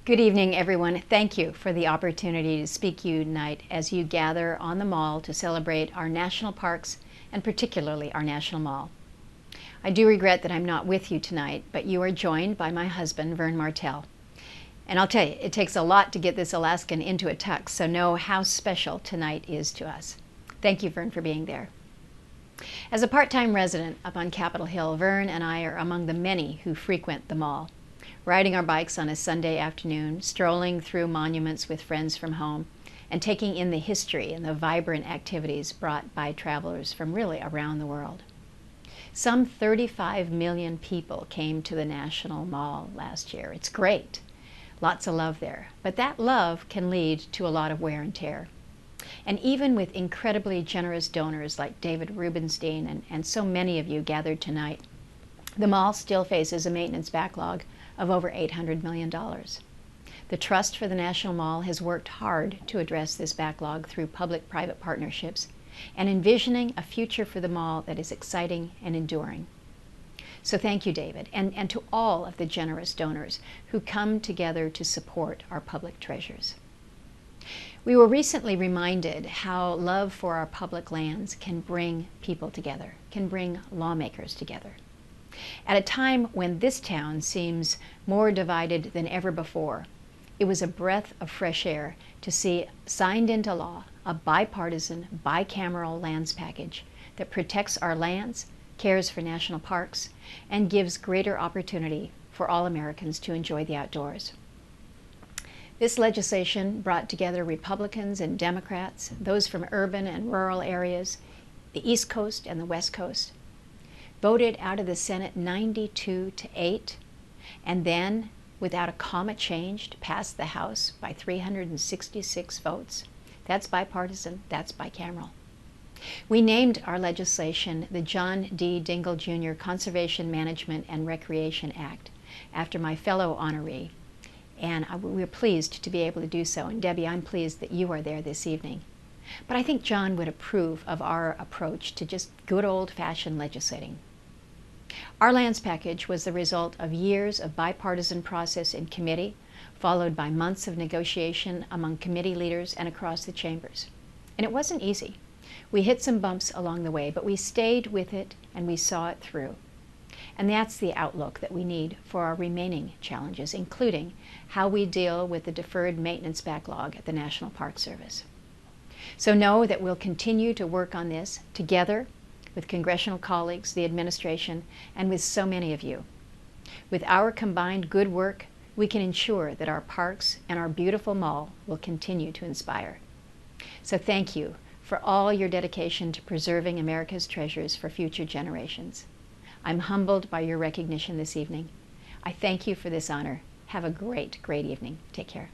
Good evening, everyone. Thank you for the opportunity to speak to you tonight as you gather on the Mall to celebrate our national parks and particularly our National Mall. I do regret that I'm not with you tonight, but you are joined by my husband, Vern Martell. And I'll tell you, it takes a lot to get this Alaskan into a tux, so know how special tonight is to us. Thank you, Vern, for being there. As a part-time resident up on Capitol Hill, Vern and I are among the many who frequent the Mall, riding our bikes on a Sunday afternoon, strolling through monuments with friends from home, and taking in the history and the vibrant activities brought by travelers from really around the world. Some 35 million people came to the National Mall last year. It's great. Lots of love there. But that love can lead to a lot of wear and tear. And even with incredibly generous donors like David Rubenstein and so many of you gathered tonight, the mall still faces a maintenance backlog of over $800 million. The Trust for the National Mall has worked hard to address this backlog through public-private partnerships and envisioning a future for the mall that is exciting and enduring. So thank you, David, and to all of the generous donors who come together to support our public treasures. We were recently reminded how love for our public lands can bring people together, can bring lawmakers together. At a time when this town seems more divided than ever before, it was a breath of fresh air to see signed into law a bipartisan, bicameral lands package that protects our lands, cares for national parks, and gives greater opportunity for all Americans to enjoy the outdoors. This legislation brought together Republicans and Democrats, those from urban and rural areas, the East Coast and the West Coast, voted out of the Senate 92-8, and then, without a comma changed, passed the House by 366 votes. That's bipartisan, that's bicameral. We named our legislation the John D. Dingell Jr. Conservation Management and Recreation Act, after my fellow honoree, and we're pleased to be able to do so. And Debbie, I'm pleased that you are there this evening. But I think John would approve of our approach to just good old-fashioned legislating. Our lands package was the result of years of bipartisan process in committee, followed by months of negotiation among committee leaders and across the chambers. And it wasn't easy. We hit some bumps along the way, but we stayed with it and we saw it through. And that's the outlook that we need for our remaining challenges, including how we deal with the deferred maintenance backlog at the National Park Service. So know that we'll continue to work on this together with congressional colleagues, the administration, and with so many of you. With our combined good work, we can ensure that our parks and our beautiful mall will continue to inspire. So thank you for all your dedication to preserving America's treasures for future generations. I'm humbled by your recognition this evening. I thank you for this honor. Have a great, great evening. Take care.